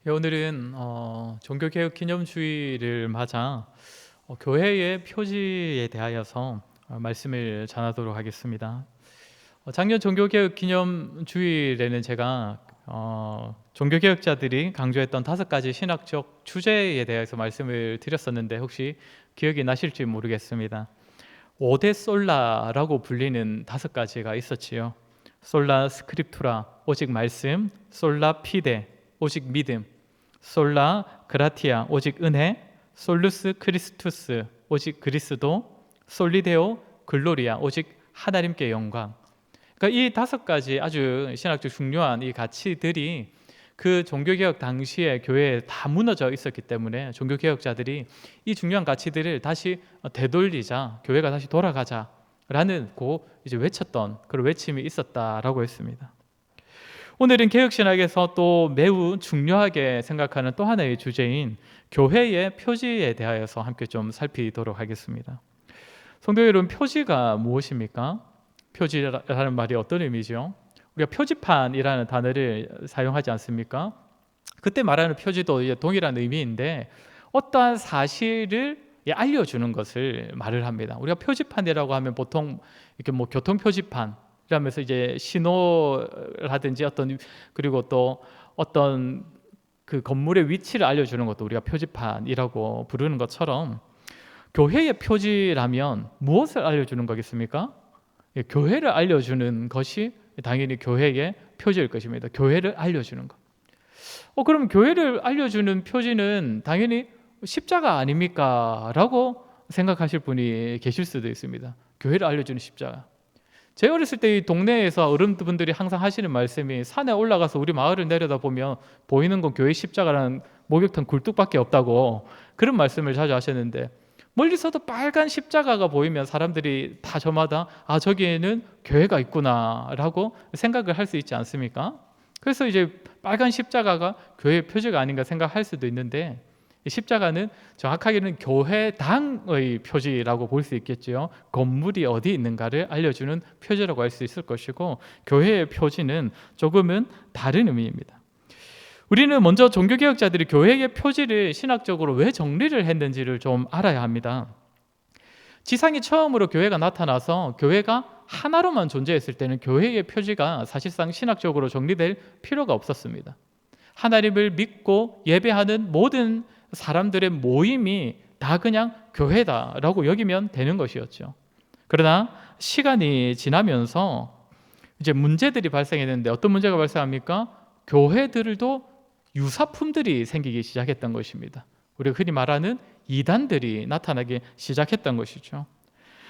오늘은 종교개혁 기념주의를 맞아 교회의 표지에 대하여서 말씀을 전하도록 하겠습니다. 작년 종교개혁 기념주일에는 제가 종교개혁자들이 강조했던 5가지 신학적 주제에 대해서 말씀을 드렸었는데 혹시 기억이 나실지 모르겠습니다. 5대 솔라라고 불리는 5가지가 있었지요. 솔라 스크립투라, 오직 말씀; 솔라 피데, 오직 믿음; 솔라 그라티아, 오직 은혜; 솔루스 크리스투스, 오직 그리스도; 솔리데오 글로리아, 오직 하나님께 영광. 그러니까 이 5가지 아주 신학적 중요한 이 가치들이 그 종교개혁 당시에 교회에 다 무너져 있었기 때문에 종교개혁자들이 이 중요한 가치들을 다시 되돌리자, 교회가 다시 돌아가자라는 이제 외쳤던 그런 외침이 있었다라고 했습니다. 오늘은 개혁신학에서 또 매우 중요하게 생각하는 또 하나의 주제인 교회의 표지에 대하여서 함께 좀 살피도록 하겠습니다. 성도 여러분, 표지가 무엇입니까? 표지라는 말이 어떤 의미죠? 우리가 표지판이라는 단어를 사용하지 않습니까? 그때 말하는 표지도 동일한 의미인데 어떠한 사실을 알려주는 것을 말을 합니다. 우리가 표지판이라고 하면 보통 이렇게 교통 표지판 이러면서 이제 신호라든지 그리고 또 어떤 그 건물의 위치를 알려주는 것도 우리가 표지판이라고 부르는 것처럼 교회의 표지라면 무엇을 알려주는 거겠습니까? 교회를 알려주는 것이 당연히 교회의 표지일 것입니다. 교회를 알려주는 것. 그럼 교회를 알려주는 표지는 당연히 십자가 아닙니까? 라고 생각하실 분이 계실 수도 있습니다. 교회를 알려주는 십자가. 제가 어렸을 때 이 동네에서 어른분들이 항상 하시는 말씀이 산에 올라가서 우리 마을을 내려다보면 보이는 건 교회 십자가라는 목욕탕 굴뚝밖에 없다고 그런 말씀을 자주 하셨는데 멀리서도 빨간 십자가가 보이면 사람들이 다 저마다 저기에는 교회가 있구나 라고 생각을 할 수 있지 않습니까? 그래서 이제 빨간 십자가가 교회의 표지가 아닌가 생각할 수도 있는데 십자가는 정확하게는 교회당의 표지라고 볼 수 있겠죠. 건물이 어디 있는가를 알려주는 표지라고 할 수 있을 것이고 교회의 표지는 조금은 다른 의미입니다. 우리는 먼저 종교개혁자들이 교회의 표지를 신학적으로 왜 정리를 했는지를 좀 알아야 합니다. 지상에 처음으로 교회가 나타나서 교회가 하나로만 존재했을 때는 교회의 표지가 사실상 신학적으로 정리될 필요가 없었습니다. 하나님을 믿고 예배하는 모든 사람들의 모임이 다 그냥 교회다라고 여기면 되는 것이었죠. 그러나 시간이 지나면서 이제 문제들이 발생했는데 어떤 문제가 발생합니까? 교회들도 유사품들이 생기기 시작했던 것입니다. 우리가 흔히 말하는 이단들이 나타나기 시작했던 것이죠.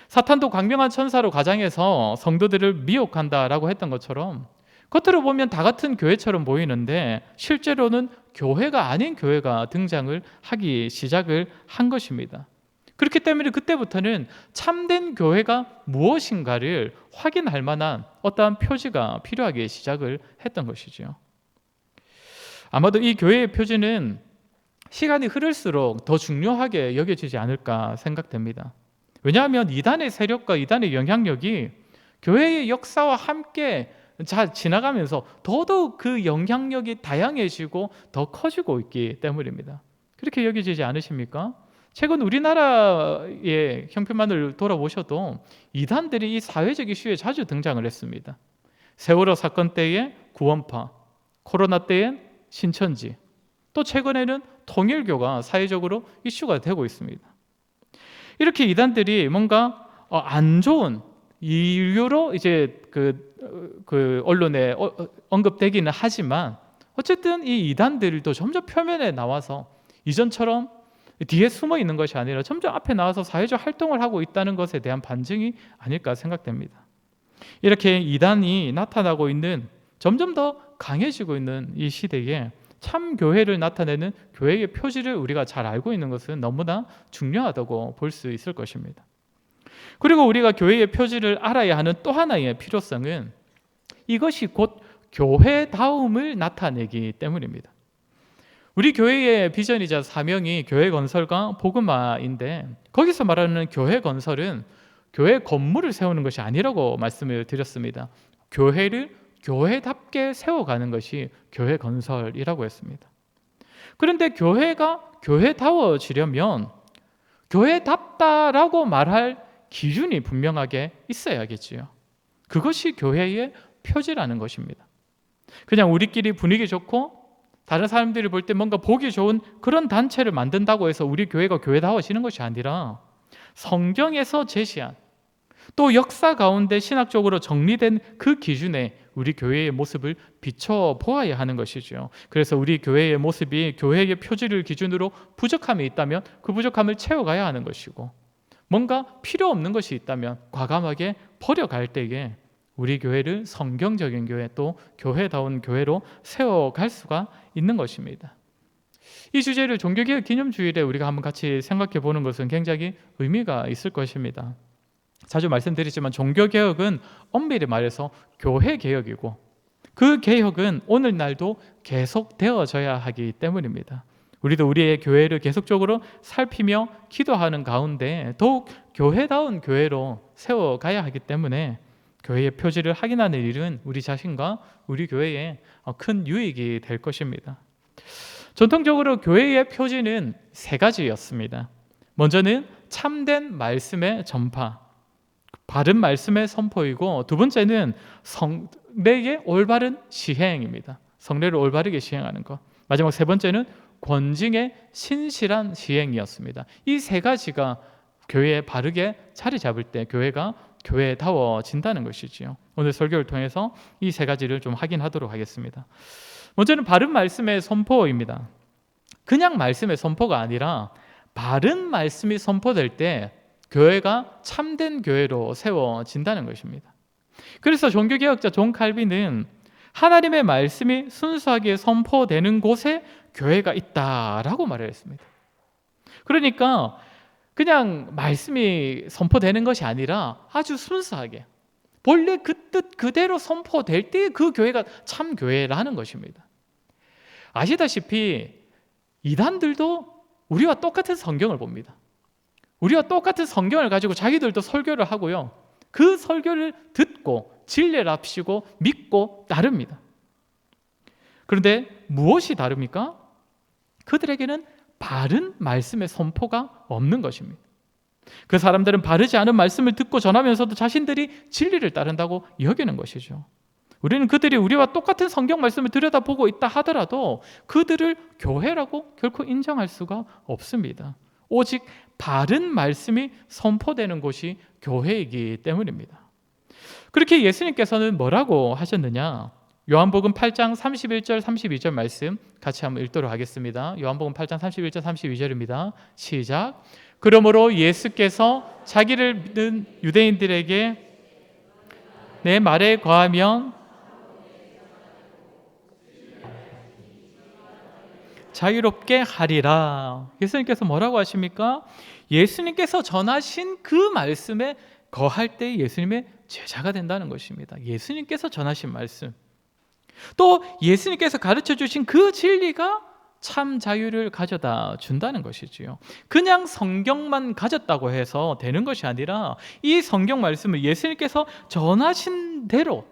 사탄도 광명한 천사로 가장해서 성도들을 미혹한다라고 했던 것처럼 겉으로 보면 다 같은 교회처럼 보이는데 실제로는 교회가 아닌 교회가 등장을 하기 시작을 한 것입니다. 그렇기 때문에 그때부터는 참된 교회가 무엇인가를 확인할 만한 어떠한 표지가 필요하기 시작을 했던 것이죠. 아마도 이 교회의 표지는 시간이 흐를수록 더 중요하게 여겨지지 않을까 생각됩니다. 왜냐하면 이단의 세력과 이단의 영향력이 교회의 역사와 함께 잘 지나가면서 더더욱 그 영향력이 다양해지고 더 커지고 있기 때문입니다. 그렇게 여겨지지 않으십니까? 최근 우리나라의 형편만을 돌아보셔도 이단들이 이 사회적 이슈에 자주 등장을 했습니다. 세월호 사건 때의 구원파, 코로나 때엔 신천지, 또 최근에는 통일교가 사회적으로 이슈가 되고 있습니다. 이렇게 이단들이 뭔가 안 좋은 이유로 이제 그 언론에 언급되기는 하지만 어쨌든 이 이단들도 점점 표면에 나와서 이전처럼 뒤에 숨어 있는 것이 아니라 점점 앞에 나와서 사회적 활동을 하고 있다는 것에 대한 반증이 아닐까 생각됩니다. 이렇게 이단이 나타나고 있는, 점점 더 강해지고 있는 이 시대에 참 교회를 나타내는 교회의 표지를 우리가 잘 알고 있는 것은 너무나 중요하다고 볼 수 있을 것입니다. 그리고 우리가 교회의 표지를 알아야 하는 또 하나의 필요성은 이것이 곧 교회다움을 나타내기 때문입니다. 우리 교회의 비전이자 사명이 교회 건설과 복음화인데 거기서 말하는 교회 건설은 교회 건물을 세우는 것이 아니라고 말씀을 드렸습니다. 교회를 교회답게 세워가는 것이 교회 건설이라고 했습니다. 그런데 교회가 교회다워지려면 교회답다라고 말할 기준이 분명하게 있어야겠지요. 그것이 교회의 표지라는 것입니다. 그냥 우리끼리 분위기 좋고 다른 사람들이 볼 때 뭔가 보기 좋은 그런 단체를 만든다고 해서 우리 교회가 교회다워지는 것이 아니라 성경에서 제시한 또 역사 가운데 신학적으로 정리된 그 기준에 우리 교회의 모습을 비춰보아야 하는 것이죠. 그래서 우리 교회의 모습이 교회의 표지를 기준으로 부족함이 있다면 그 부족함을 채워가야 하는 것이고, 뭔가 필요 없는 것이 있다면 과감하게 버려갈 때에 우리 교회를 성경적인 교회, 또 교회다운 교회로 세워갈 수가 있는 것입니다. 이 주제를 종교개혁 기념주일에 우리가 한번 같이 생각해 보는 것은 굉장히 의미가 있을 것입니다. 자주 말씀드리지만 종교개혁은 엄밀히 말해서 교회개혁이고, 그 개혁은 오늘날도 계속되어져야 하기 때문입니다. 우리도 우리의 교회를 계속적으로 살피며 기도하는 가운데 더욱 교회다운 교회로 세워가야 하기 때문에 교회의 표지를 확인하는 일은 우리 자신과 우리 교회에 큰 유익이 될 것입니다. 전통적으로 교회의 표지는 세 가지였습니다. 먼저는 참된 말씀의 전파, 바른 말씀의 선포이고, 두 번째는 성례의 올바른 시행입니다. 성례를 올바르게 시행하는 것. 마지막 세 번째는 권징의 신실한 시행이었습니다. 이 세 가지가 교회에 바르게 자리 잡을 때 교회가 교회다워진다는 것이지요. 오늘 설교를 통해서 이 세 가지를 좀 확인하도록 하겠습니다. 먼저는 바른 말씀의 선포입니다. 그냥 말씀의 선포가 아니라 바른 말씀이 선포될 때 교회가 참된 교회로 세워진다는 것입니다. 그래서 종교개혁자 존 칼빈은 하나님의 말씀이 순수하게 선포되는 곳에 교회가 있다라고 말을 했습니다. 그러니까 그냥 말씀이 선포되는 것이 아니라 아주 순수하게 본래 그 뜻 그대로 선포될 때 그 교회가 참 교회라는 것입니다. 아시다시피 이단들도 우리와 똑같은 성경을 봅니다. 우리와 똑같은 성경을 가지고 자기들도 설교를 하고요, 그 설교를 듣고 진리를 합시고 믿고 따릅니다. 그런데 무엇이 다릅니까? 그들에게는 바른 말씀의 선포가 없는 것입니다. 그 사람들은 바르지 않은 말씀을 듣고 전하면서도 자신들이 진리를 따른다고 여기는 것이죠. 우리는 그들이 우리와 똑같은 성경 말씀을 들여다보고 있다 하더라도 그들을 교회라고 결코 인정할 수가 없습니다. 오직 바른 말씀이 선포되는 곳이 교회이기 때문입니다. 그렇게 예수님께서는 뭐라고 하셨느냐? 요한복음 8장 31절 32절 말씀 같이 한번 읽도록 하겠습니다. 요한복음 8장 31절 32절입니다. 시작. 그러므로 예수께서 자기를 믿는 유대인들에게 내 말에 거하면 자유롭게 하리라. 예수님께서 뭐라고 하십니까? 예수님께서 전하신 그 말씀에 거할 때 예수님의 제자가 된다는 것입니다. 예수님께서 전하신 말씀, 또 예수님께서 가르쳐 주신 그 진리가 참 자유를 가져다 준다는 것이지요. 그냥 성경만 가졌다고 해서 되는 것이 아니라 이 성경 말씀을 예수님께서 전하신 대로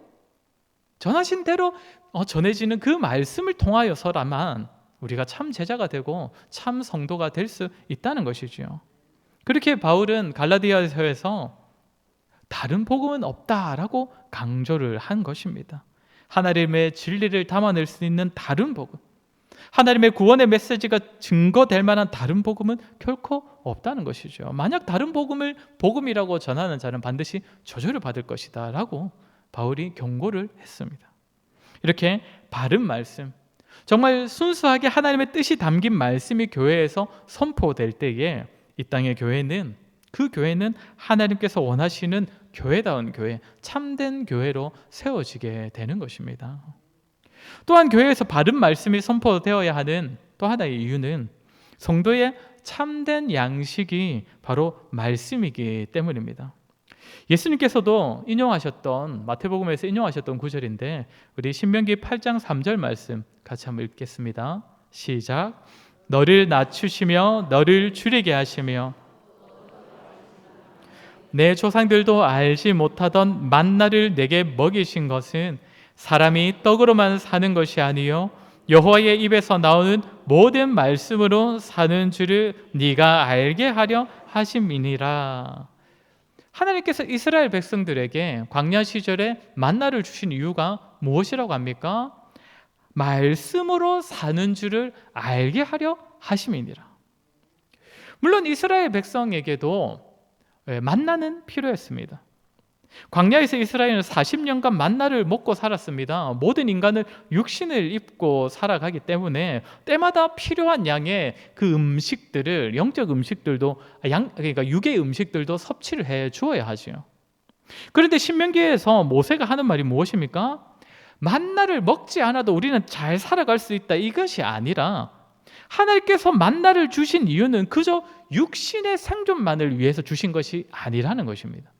전해지는 그 말씀을 통하여서라만 우리가 참 제자가 되고 참 성도가 될 수 있다는 것이지요. 그렇게 바울은 갈라디아서에서 다른 복음은 없다라고 강조를 한 것입니다. 하나님의 진리를 담아낼 수 있는 다른 복음, 하나님의 구원의 메시지가 증거될 만한 다른 복음은 결코 없다는 것이죠. 만약 다른 복음을 복음이라고 전하는 자는 반드시 저주를 받을 것이다 라고 바울이 경고를 했습니다. 이렇게 바른 말씀, 정말 순수하게 하나님의 뜻이 담긴 말씀이 교회에서 선포될 때에 이 땅의 교회는, 그 교회는 하나님께서 원하시는 교회다운 교회, 참된 교회로 세워지게 되는 것입니다. 또한 교회에서 바른 말씀이 선포되어야 하는 또 하나의 이유는 성도의 참된 양식이 바로 말씀이기 때문입니다. 예수님께서도 인용하셨던, 마태복음에서 인용하셨던 구절인데 우리 신명기 8장 3절 말씀 같이 한번 읽겠습니다. 시작. 너를 낮추시며 너를 줄이게 하시며 내 조상들도 알지 못하던 만나를 내게 먹이신 것은 사람이 떡으로만 사는 것이 아니요 여호와의 입에서 나오는 모든 말씀으로 사는 줄을 네가 알게 하려 하심이니라. 하나님께서 이스라엘 백성들에게 광야 시절에 만나를 주신 이유가 무엇이라고 합니까? 말씀으로 사는 줄을 알게 하려 하심이니라. 물론 이스라엘 백성에게도 만나는 필요했습니다. 광야에서 이스라엘은 40년간 만나를 먹고 살았습니다. 모든 인간은 육신을 입고 살아가기 때문에 때마다 필요한 양의 그 음식들을, 영적 음식들도, 그러니까 육의 음식들도 섭취를 해 주어야 하죠. 그런데 신명기에서 모세가 하는 말이 무엇입니까? 만나를 먹지 않아도 우리는 잘 살아갈 수 있다, 이것이 아니라 하나님께서 만나를 주신 이유는 그저 육신의 생존만을 위해서 주신 것이 아니라는 것입니다.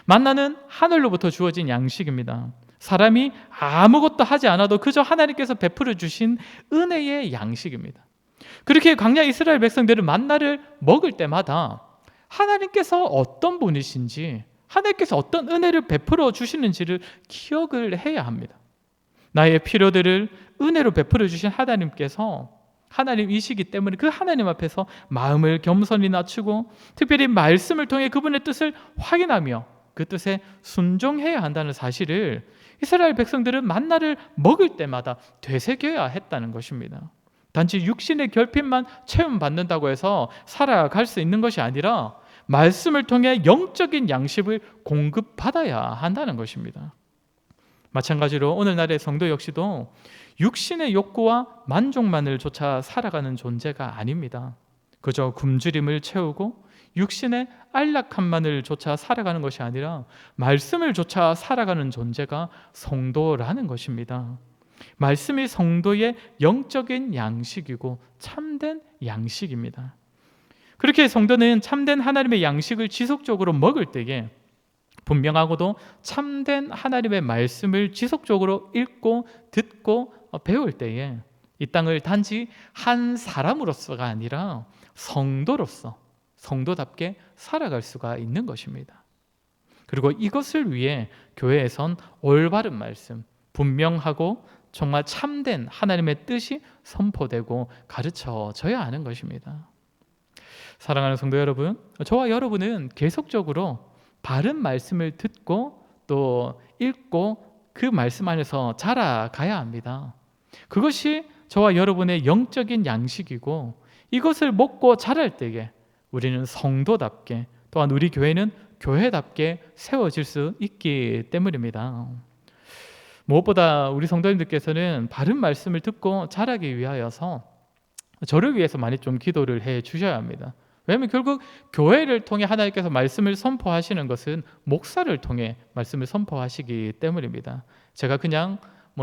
만나는 하늘로부터 주어진 양식입니다. 사람이 아무것도 하지 않아도 그저 하나님께서 베풀어 주신 은혜의 양식입니다. 그렇게 광야 이스라엘 백성들은 만나를 먹을 때마다 하나님께서 어떤 분이신지, 하나님께서 어떤 은혜를 베풀어 주시는지를 기억을 해야 합니다. 나의 필요들을 은혜로 베풀어 주신 하나님께서 하나님이시기 때문에 그 하나님 앞에서 마음을 겸손히 낮추고 특별히 말씀을 통해 그분의 뜻을 확인하며 그 뜻에 순종해야 한다는 사실을 이스라엘 백성들은 만나를 먹을 때마다 되새겨야 했다는 것입니다. 단지 육신의 결핍만 체험받는다고 해서 살아갈 수 있는 것이 아니라 말씀을 통해 영적인 양식을 공급받아야 한다는 것입니다. 마찬가지로 오늘날의 성도 역시도 육신의 욕구와 만족만을 쫓아 살아가는 존재가 아닙니다. 그저 굶주림을 채우고 육신의 안락함만을 쫓아 살아가는 것이 아니라 말씀을 쫓아 살아가는 존재가 성도라는 것입니다. 말씀이 성도의 영적인 양식이고 참된 양식입니다. 그렇게 성도는 참된 하나님의 양식을 지속적으로 먹을 때에 분명하고도 참된 하나님의 말씀을 지속적으로 읽고 듣고 배울 때에 이 땅을 단지 한 사람으로서가 아니라 성도로서, 성도답게 살아갈 수가 있는 것입니다. 그리고 이것을 위해 교회에선 올바른 말씀, 분명하고 정말 참된 하나님의 뜻이 선포되고 가르쳐져야 하는 것입니다. 사랑하는 성도 여러분, 저와 여러분은 계속적으로 바른 말씀을 듣고 또 읽고 그 말씀 안에서 자라가야 합니다. 그것이 저와 여러분의 영적인 양식이고 이것을 먹고 자랄 때에 우리는 성도답게 또한 우리 교회는 교회답게 세워질 수 있기 때문입니다. 무엇보다 우리 성도님들께서는 바른 말씀을 듣고 자라기 위하여서 저를 위해서 많이 좀 기도를 해 주셔야 합니다. 왜냐하면 결국 교회를 통해 하나님께서 말씀을 선포하시는 것은 목사를 통해 말씀을 선포하시기 때문입니다. 제가 그냥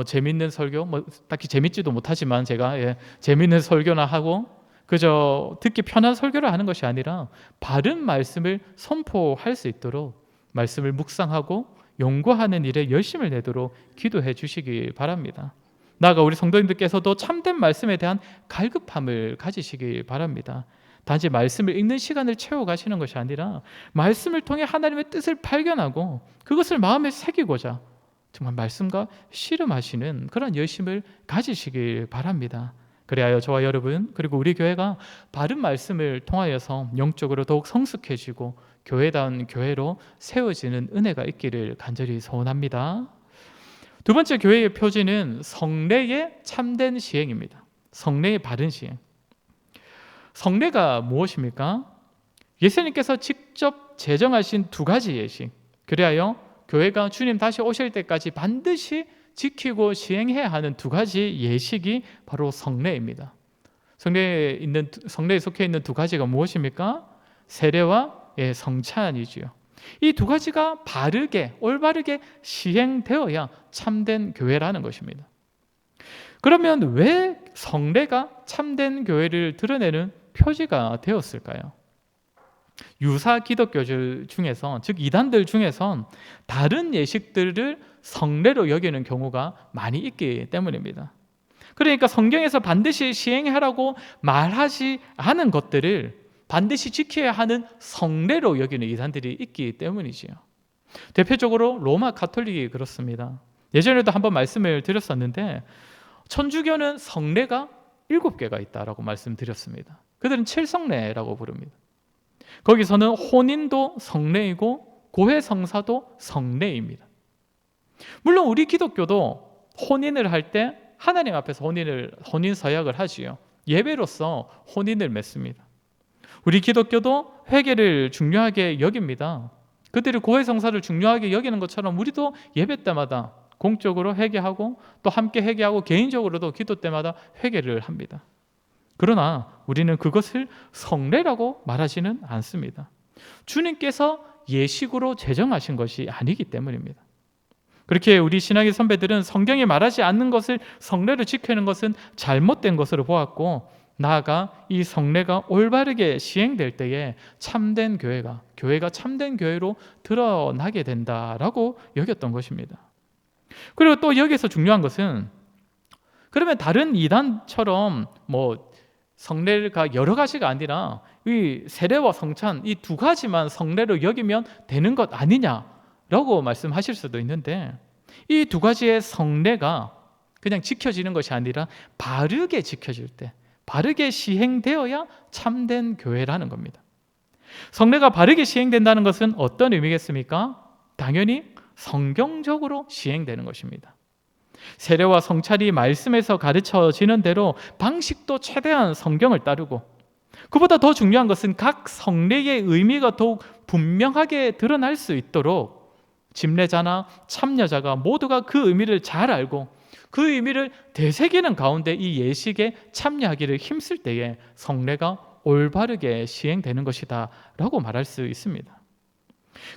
재밌는 설교, 딱히 재밌지도 못하지만 제가 재밌는 설교나 하고 그저 듣기 편한 설교를 하는 것이 아니라 바른 말씀을 선포할 수 있도록 말씀을 묵상하고 연구하는 일에 열심을 내도록 기도해 주시기 바랍니다. 나아가 우리 성도님들께서도 참된 말씀에 대한 갈급함을 가지시길 바랍니다. 단지 말씀을 읽는 시간을 채워가시는 것이 아니라 말씀을 통해 하나님의 뜻을 발견하고 그것을 마음에 새기고자 정말 말씀과 씨름하시는 그런 열심을 가지시길 바랍니다. 그리하여 저와 여러분 그리고 우리 교회가 바른 말씀을 통하여서 영적으로 더욱 성숙해지고 교회다운 교회로 세워지는 은혜가 있기를 간절히 소원합니다. 두 번째 교회의 표지는 성례의 참된 시행입니다. 성례의 바른 시행. 성례가 무엇입니까? 예수님께서 직접 제정하신 두 가지 예식, 그리하여 교회가 주님 다시 오실 때까지 반드시 지키고 시행해야 하는 두 가지 예식이 바로 성례입니다. 성례에 속해 있는 두 가지가 무엇입니까? 세례와 성찬이지요. 이 두 가지가 바르게 올바르게 시행되어야 참된 교회라는 것입니다. 그러면 왜 성례가 참된 교회를 드러내는 표지가 되었을까요? 유사 기독교들 중에서, 즉 이단들 중에선 다른 예식들을 성례로 여기는 경우가 많이 있기 때문입니다. 그러니까 성경에서 반드시 시행하라고 말하지 않은 것들을 반드시 지켜야 하는 성례로 여기는 이단들이 있기 때문이지요. 대표적으로 로마 가톨릭이 그렇습니다. 예전에도 한번 말씀을 드렸었는데 천주교는 성례가 7개가 있다라고 말씀드렸습니다. 그들은 칠성례라고 부릅니다. 거기서는 혼인도 성례이고 고해성사도 성례입니다. 물론 우리 기독교도 혼인을 할 때 하나님 앞에서 혼인 서약을 하지요. 예배로서 혼인을 맺습니다. 우리 기독교도 회개를 중요하게 여깁니다. 그들이 고해성사를 중요하게 여기는 것처럼 우리도 예배 때마다 공적으로 회개하고 또 함께 회개하고 개인적으로도 기도 때마다 회개를 합니다. 그러나 우리는 그것을 성례라고 말하지는 않습니다. 주님께서 예식으로 제정하신 것이 아니기 때문입니다. 그렇게 우리 신학의 선배들은 성경이 말하지 않는 것을 성례로 지키는 것은 잘못된 것으로 보았고, 나아가 이 성례가 올바르게 시행될 때에 참된 교회가 참된 교회로 드러나게 된다라고 여겼던 것입니다. 그리고 또 여기서 중요한 것은, 그러면 다른 이단처럼 성례가 여러 가지가 아니라 이 세례와 성찬 이 2가지만 성례로 여기면 되는 것 아니냐라고 말씀하실 수도 있는데, 이 2가지의 성례가 그냥 지켜지는 것이 아니라 바르게 지켜질 때, 바르게 시행되어야 참된 교회라는 겁니다. 성례가 바르게 시행된다는 것은 어떤 의미겠습니까? 당연히 성경적으로 시행되는 것입니다. 세례와 성찬이 말씀에서 가르쳐지는 대로 방식도 최대한 성경을 따르고, 그보다 더 중요한 것은 각 성례의 의미가 더욱 분명하게 드러날 수 있도록 집례자나 참여자가 모두가 그 의미를 잘 알고 그 의미를 되새기는 가운데 이 예식에 참여하기를 힘쓸 때에 성례가 올바르게 시행되는 것이다 라고 말할 수 있습니다.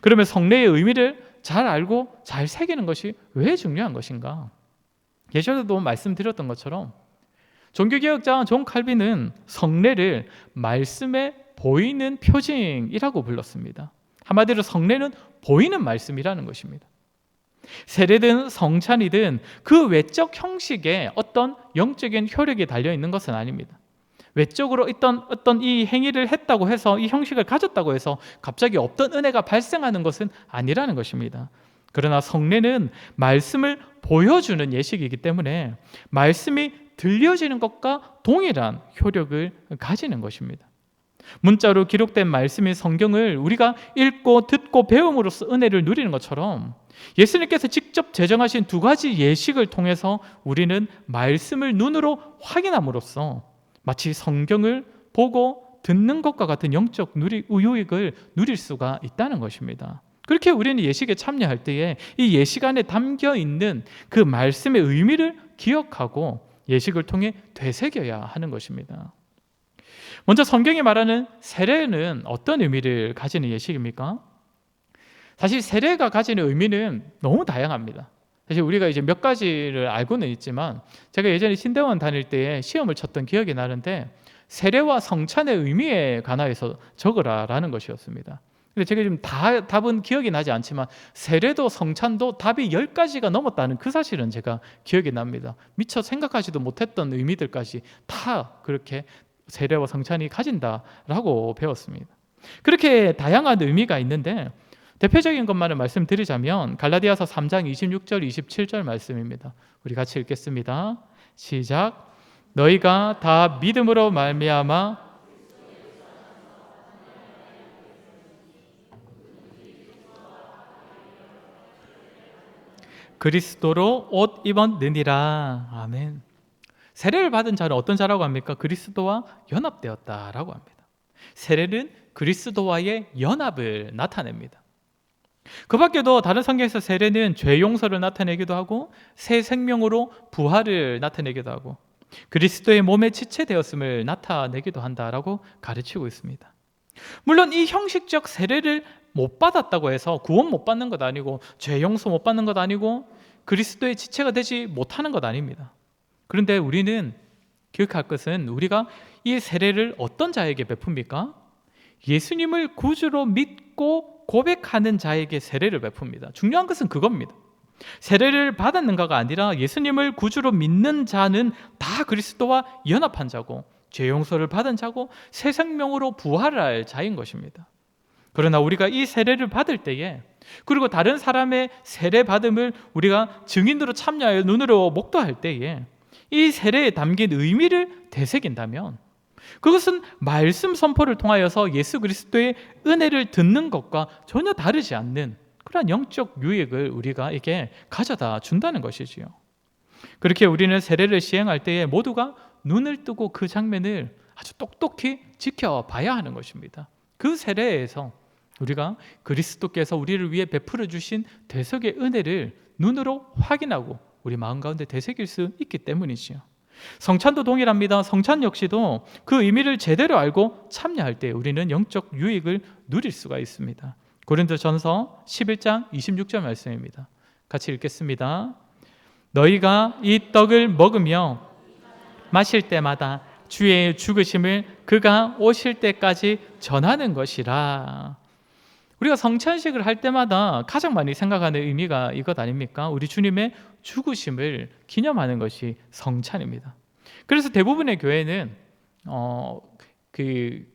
그러면 성례의 의미를 잘 알고 잘 새기는 것이 왜 중요한 것인가? 예전에도 말씀드렸던 것처럼 종교개혁자 존 칼빈은 성례를 말씀에 보이는 표징이라고 불렀습니다. 한마디로 성례는 보이는 말씀이라는 것입니다. 세례든 성찬이든 그 외적 형식에 어떤 영적인 효력이 달려있는 것은 아닙니다. 외적으로 어떤 이 행위를 했다고 해서 이 형식을 가졌다고 해서 갑자기 없던 은혜가 발생하는 것은 아니라는 것입니다. 그러나 성례는 말씀을 보여주는 예식이기 때문에 말씀이 들려지는 것과 동일한 효력을 가지는 것입니다. 문자로 기록된 말씀인 성경을 우리가 읽고 듣고 배움으로써 은혜를 누리는 것처럼 예수님께서 직접 제정하신 2가지 예식을 통해서 우리는 말씀을 눈으로 확인함으로써 마치 성경을 보고 듣는 것과 같은 영적 유익을 누릴 수가 있다는 것입니다. 그렇게 우리는 예식에 참여할 때에 이 예식 안에 담겨 있는 그 말씀의 의미를 기억하고 예식을 통해 되새겨야 하는 것입니다. 먼저 성경이 말하는 세례는 어떤 의미를 가지는 예식입니까? 사실 세례가 가지는 의미는 너무 다양합니다. 사실 우리가 이제 몇 가지를 알고는 있지만, 제가 예전에 신대원 다닐 때에 시험을 쳤던 기억이 나는데 세례와 성찬의 의미에 관하여서 적으라라는 것이었습니다. 근데 제가 지금 답은 기억이 나지 않지만 세례도 성찬도 답이 10가지가 넘었다는 그 사실은 제가 기억이 납니다. 미처 생각하지도 못했던 의미들까지 다 그렇게 세례와 성찬이 가진다라고 배웠습니다. 그렇게 다양한 의미가 있는데 대표적인 것만을 말씀드리자면 갈라디아서 3장 26절 27절 말씀입니다. 우리 같이 읽겠습니다. 시작. 너희가 다 믿음으로 말미암아 그리스도로 옷 입었느니라. 아멘. 세례를 받은 자는 어떤 자라고 합니까? 그리스도와 연합되었다라고 합니다. 세례는 그리스도와의 연합을 나타냅니다. 그 밖에도 다른 성경에서 세례는 죄 용서를 나타내기도 하고 새 생명으로 부활을 나타내기도 하고 그리스도의 몸에 지체되었음을 나타내기도 한다라고 가르치고 있습니다. 물론 이 형식적 세례를 못 받았다고 해서 구원 못 받는 것 아니고 죄 용서 못 받는 것 아니고 그리스도의 지체가 되지 못하는 것 아닙니다. 그런데 우리는 기억할 것은 우리가 이 세례를 어떤 자에게 베풉니까? 예수님을 구주로 믿고 고백하는 자에게 세례를 베풉니다. 중요한 것은 그겁니다. 세례를 받았는가가 아니라 예수님을 구주로 믿는 자는 다 그리스도와 연합한 자고 죄 용서를 받은 자고 새 생명으로 부활할 자인 것입니다. 그러나 우리가 이 세례를 받을 때에 그리고 다른 사람의 세례 받음을 우리가 증인으로 참여하여 눈으로 목도할 때에 이 세례에 담긴 의미를 되새긴다면 그것은 말씀 선포를 통하여서 예수 그리스도의 은혜를 듣는 것과 전혀 다르지 않는 그런 영적 유익을 우리가 이게 가져다 준다는 것이지요. 그렇게 우리는 세례를 시행할 때에 모두가 눈을 뜨고 그 장면을 아주 똑똑히 지켜봐야 하는 것입니다. 그 세례에서 우리가 그리스도께서 우리를 위해 베풀어 주신 대속의 은혜를 눈으로 확인하고 우리 마음 가운데 되새길 수 있기 때문이지요. 성찬도 동일합니다. 성찬 역시도 그 의미를 제대로 알고 참여할 때 우리는 영적 유익을 누릴 수가 있습니다. 고린도전서 11장 26절 말씀입니다. 같이 읽겠습니다. 너희가 이 떡을 먹으며 마실 때마다 주의 죽으심을 그가 오실 때까지 전하는 것이라. 우리가 성찬식을 할 때마다 가장 많이 생각하는 의미가 이것 아닙니까? 우리 주님의 죽으심을 기념하는 것이 성찬입니다. 그래서 대부분의 교회는 그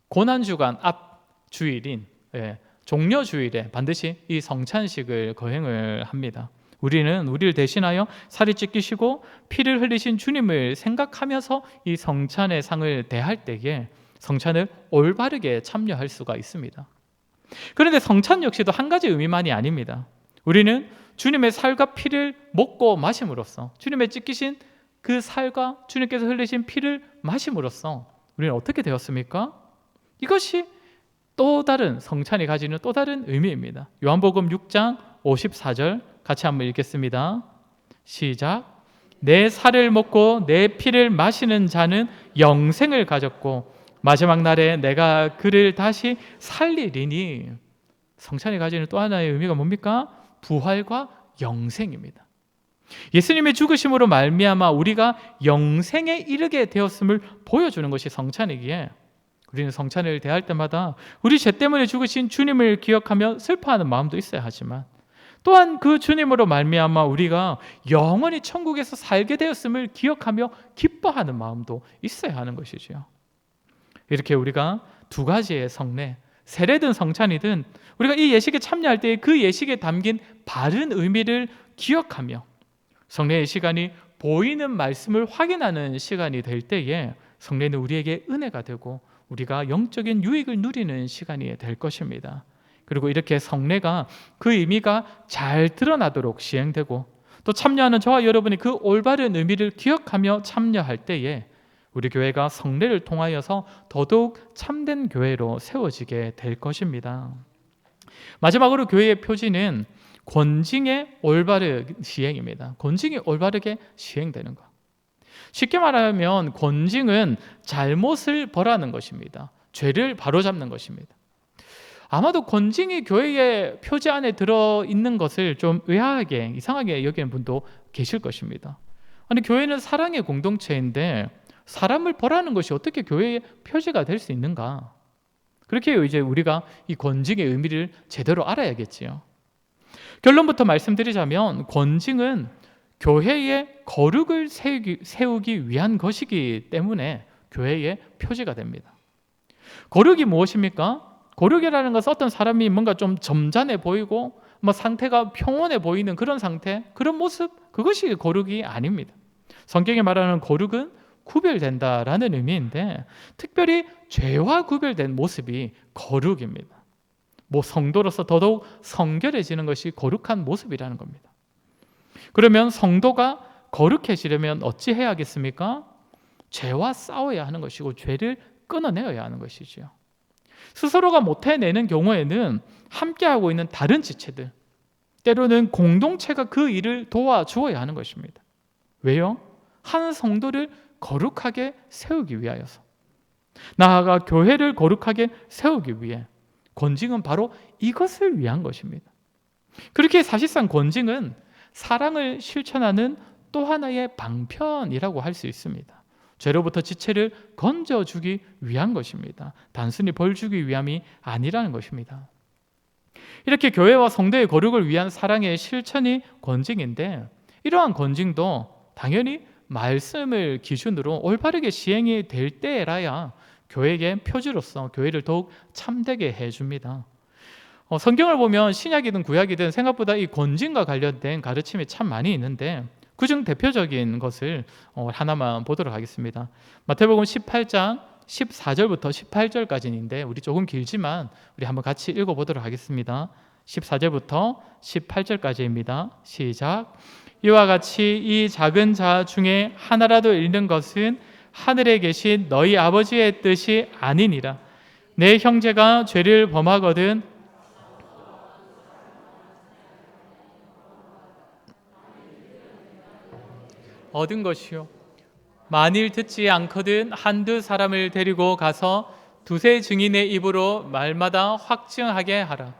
고난주간 앞 주일인 종려 주일에 반드시 이 성찬식을 거행을 합니다. 우리는 우리를 대신하여 살이 찢기시고 피를 흘리신 주님을 생각하면서 이 성찬의 상을 대할 때에 성찬을 올바르게 참여할 수가 있습니다. 그런데 성찬 역시도 한 가지 의미만이 아닙니다. 우리는 주님의 살과 피를 먹고 마심으로써 주님의 찢기신 그 살과 주님께서 흘리신 피를 마심으로써 우리는 어떻게 되었습니까? 이것이 또 다른 성찬이 가지는 또 다른 의미입니다. 요한복음 6장 54절 같이 한번 읽겠습니다. 시작. 내 살을 먹고 내 피를 마시는 자는 영생을 가졌고 마지막 날에 내가 그를 다시 살리리니. 성찬이 가지는 또 하나의 의미가 뭡니까? 부활과 영생입니다. 예수님의 죽으심으로 말미암아 우리가 영생에 이르게 되었음을 보여주는 것이 성찬이기에 우리는 성찬을 대할 때마다 우리 죄 때문에 죽으신 주님을 기억하며 슬퍼하는 마음도 있어야 하지만 또한 그 주님으로 말미암아 우리가 영원히 천국에서 살게 되었음을 기억하며 기뻐하는 마음도 있어야 하는 것이지요. 이렇게 우리가 두 가지의 성례, 세례든 성찬이든 우리가 이 예식에 참여할 때 그 예식에 담긴 바른 의미를 기억하며 성례의 시간이 보이는 말씀을 확인하는 시간이 될 때에 성례는 우리에게 은혜가 되고 우리가 영적인 유익을 누리는 시간이 될 것입니다. 그리고 이렇게 성례가 그 의미가 잘 드러나도록 시행되고 또 참여하는 저와 여러분이 그 올바른 의미를 기억하며 참여할 때에 우리 교회가 성례를 통하여서 더더욱 참된 교회로 세워지게 될 것입니다. 마지막으로 교회의 표지는 권징의 올바른 시행입니다. 권징이 올바르게 시행되는 것. 쉽게 말하면 권징은 잘못을 벌하는 것입니다. 죄를 바로잡는 것입니다. 아마도 권징이 교회의 표지 안에 들어있는 것을 좀 의아하게 이상하게 여기는 분도 계실 것입니다. 아니 교회는 사랑의 공동체인데 사람을 벌하는 것이 어떻게 교회의 표지가 될 수 있는가? 그렇게 이제 우리가 이 권징의 의미를 제대로 알아야겠지요. 결론부터 말씀드리자면 권징은 교회의 거룩을 세우기 위한 것이기 때문에 교회의 표지가 됩니다. 거룩이 무엇입니까? 거룩이라는 것은 어떤 사람이 뭔가 좀 점잖해 보이고 상태가 평온해 보이는 그런 상태, 그런 모습, 그것이 거룩이 아닙니다. 성경이 말하는 거룩은 구별된다라는 의미인데 특별히 죄와 구별된 모습이 거룩입니다. 성도로서 더더욱 성결해지는 것이 거룩한 모습이라는 겁니다. 그러면 성도가 거룩해지려면 어찌 해야겠습니까? 죄와 싸워야 하는 것이고 죄를 끊어내어야 하는 것이지요. 스스로가 못 해내는 경우에는 함께하고 있는 다른 지체들, 때로는 공동체가 그 일을 도와주어야 하는 것입니다. 왜요? 한 성도를 거룩하게 세우기 위하여서, 나아가 교회를 거룩하게 세우기 위해 권징은 바로 이것을 위한 것입니다. 그렇게 사실상 권징은 사랑을 실천하는 또 하나의 방편이라고 할 수 있습니다. 죄로부터 지체를 건져주기 위한 것입니다. 단순히 벌 주기 위함이 아니라는 것입니다. 이렇게 교회와 성도의 거룩을 위한 사랑의 실천이 권징인데 이러한 권징도 당연히 말씀을 기준으로 올바르게 시행이 될 때라야 교회의 표지로서 교회를 더욱 참되게 해줍니다. 성경을 보면 신약이든 구약이든 생각보다 이 권징과 관련된 가르침이 참 많이 있는데 그중 대표적인 것을 하나만 보도록 하겠습니다. 마태복음 18장 14절부터 18절까지인데 우리 조금 길지만 우리 한번 같이 읽어보도록 하겠습니다. 14절부터 18절까지입니다. 시작. 이와 같이 이 작은 자 중에 하나라도 잃는 것은 하늘에 계신 너희 아버지의 뜻이 아니니라. 내 형제가 죄를 범하거든 얻은 것이요 만일 듣지 않거든 한두 사람을 데리고 가서 두세 증인의 입으로 말마다 확증하게 하라.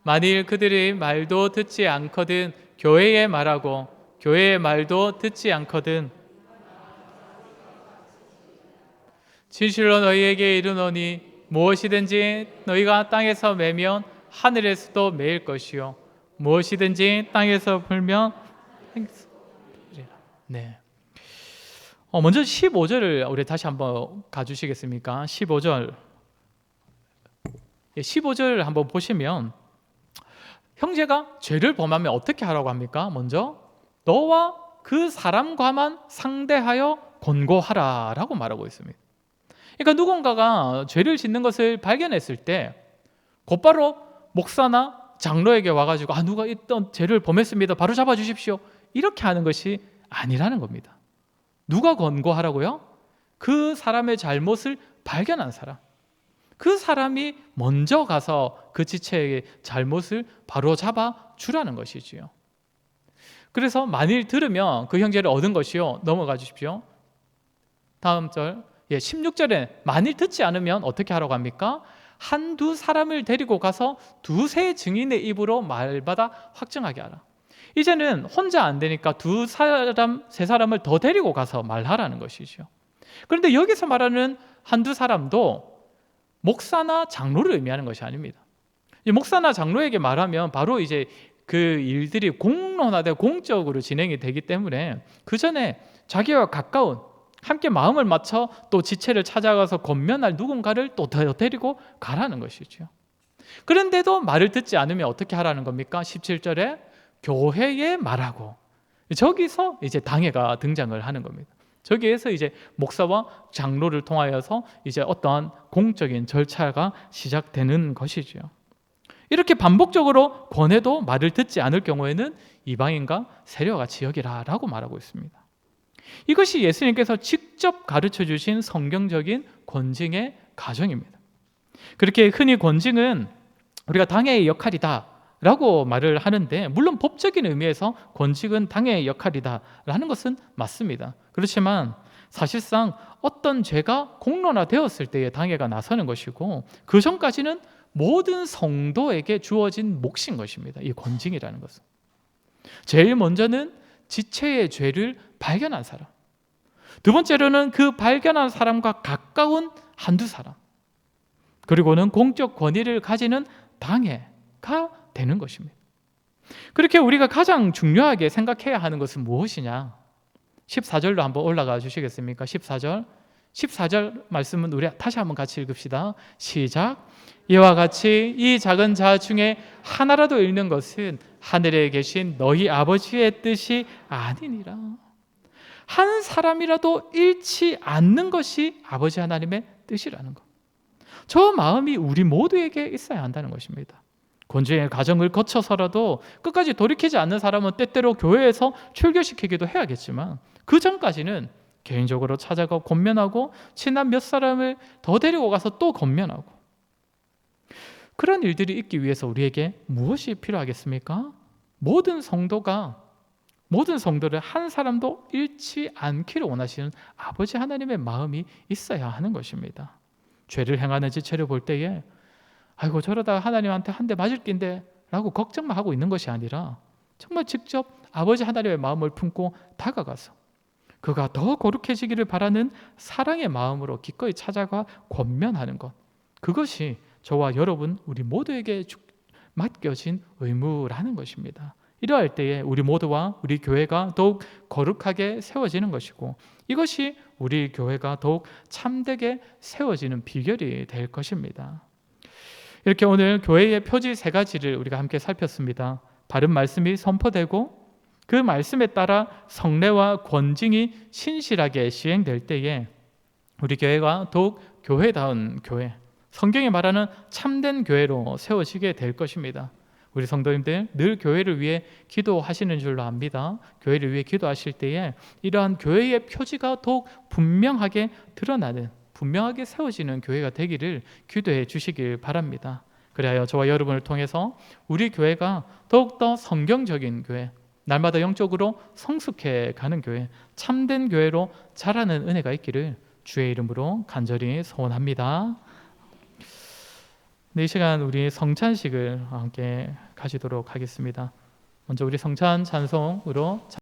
만일 그들의 말도 듣지 않거든 교회에 말하고 교회의 말도 듣지 않거든 진실로 너희에게 이르노니 무엇이든지 너희가 땅에서 매면 하늘에서도 매일 것이요 무엇이든지 땅에서 풀면 네. 먼저 15절을 우리 다시 한번 가주시겠습니까? 15절 15절 한번 보시면 형제가 죄를 범하면 어떻게 하라고 합니까? 먼저 너와 그 사람과만 상대하여 권고하라 라고 말하고 있습니다. 그러니까 누군가가 죄를 짓는 것을 발견했을 때 곧바로 목사나 장로에게 와가지고 누가 어떤 죄를 범했습니다, 바로 잡아주십시오, 이렇게 하는 것이 아니라는 겁니다. 누가 권고하라고요? 그 사람의 잘못을 발견한 사람, 그 사람이 먼저 가서 그 지체의 잘못을 바로 잡아 주라는 것이지요. 그래서 만일 들으면 그 형제를 얻은 것이요, 넘어가 주십시오. 다음 절 16절에 만일 듣지 않으면 어떻게 하라고 합니까? 한두 사람을 데리고 가서 두세 증인의 입으로 말마다 확증하게 하라. 이제는 혼자 안 되니까 두 사람, 세 사람을 더 데리고 가서 말하라는 것이죠. 그런데 여기서 말하는 한두 사람도 목사나 장로를 의미하는 것이 아닙니다. 목사나 장로에게 말하면 바로 이제 그 일들이 공론화되고 공적으로 진행이 되기 때문에 그 전에 자기와 가까운 함께 마음을 맞춰 또 지체를 찾아가서 권면할 누군가를 또 더 데리고 가라는 것이죠. 그런데도 말을 듣지 않으면 어떻게 하라는 겁니까? 17절에 교회에 말하고, 저기서 이제 당회가 등장을 하는 겁니다. 저기에서 이제 목사와 장로를 통하여서 이제 어떠한 공적인 절차가 시작되는 것이죠. 이렇게 반복적으로 권해도 말을 듣지 않을 경우에는 이방인과 세력같이 여기라 라고 말하고 있습니다. 이것이 예수님께서 직접 가르쳐 주신 성경적인 권징의 가정입니다. 그렇게 흔히 권징은 우리가 당회의 역할이다 라고 말을 하는데, 물론 법적인 의미에서 권징은 당회의 역할이다 라는 것은 맞습니다. 그렇지만 사실상 어떤 죄가 공론화되었을 때에 당회가 나서는 것이고, 그 전까지는 모든 성도에게 주어진 몫인 것입니다. 이 권징이라는 것은 제일 먼저는 지체의 죄를 발견한 사람, 두 번째로는 그 발견한 사람과 가까운 한두 사람, 그리고는 공적 권위를 가지는 당회가 되는 것입니다. 그렇게 우리가 가장 중요하게 생각해야 하는 것은 무엇이냐? 14절로 한번 올라가 주시겠습니까? 14절 말씀은 우리 다시 한번 같이 읽읍시다. 시작. 이와 같이 이 작은 자 중에 하나라도 잃는 것은 하늘에 계신 너희 아버지의 뜻이 아니니라. 한 사람이라도 잃지 않는 것이 아버지 하나님의 뜻이라는 것, 저 마음이 우리 모두에게 있어야 한다는 것입니다. 권징의 과정을 거쳐서라도 끝까지 돌이키지 않는 사람은 때때로 교회에서 출교시키기도 해야겠지만, 그 전까지는 개인적으로 찾아가 권면하고 친한 몇 사람을 더 데리고 가서 또 권면하고, 그런 일들이 있기 위해서 우리에게 무엇이 필요하겠습니까? 모든 성도를 한 사람도 잃지 않기를 원하시는 아버지 하나님의 마음이 있어야 하는 것입니다. 죄를 행하는 지체를 볼 때에 아이고 저러다 하나님한테 한 대 맞을 낀데 라고 걱정만 하고 있는 것이 아니라, 정말 직접 아버지 하나님의 마음을 품고 다가가서 그가 더 거룩해지기를 바라는 사랑의 마음으로 기꺼이 찾아가 권면하는 것, 그것이 저와 여러분 우리 모두에게 맡겨진 의무라는 것입니다. 이러할 때에 우리 모두와 우리 교회가 더욱 거룩하게 세워지는 것이고, 이것이 우리 교회가 더욱 참되게 세워지는 비결이 될 것입니다. 이렇게 오늘 교회의 표지 3가지를 우리가 함께 살폈습니다. 바른 말씀이 선포되고, 그 말씀에 따라 성례와 권징이 신실하게 시행될 때에 우리 교회가 더욱 교회다운 교회, 성경이 말하는 참된 교회로 세워지게 될 것입니다. 우리 성도님들 늘 교회를 위해 기도하시는 줄로 압니다. 교회를 위해 기도하실 때에 이러한 교회의 표지가 더욱 분명하게 드러나는, 분명하게 세워지는 교회가 되기를 기도해 주시길 바랍니다. 그래야 저와 여러분을 통해서 우리 교회가 더욱더 성경적인 교회, 날마다 영적으로 성숙해 가는 교회, 참된 교회로 자라는 은혜가 있기를 주의 이름으로 간절히 소원합니다. 이 시간 우리 성찬식을 함께 가지도록 하겠습니다. 먼저 우리 성찬 찬송으로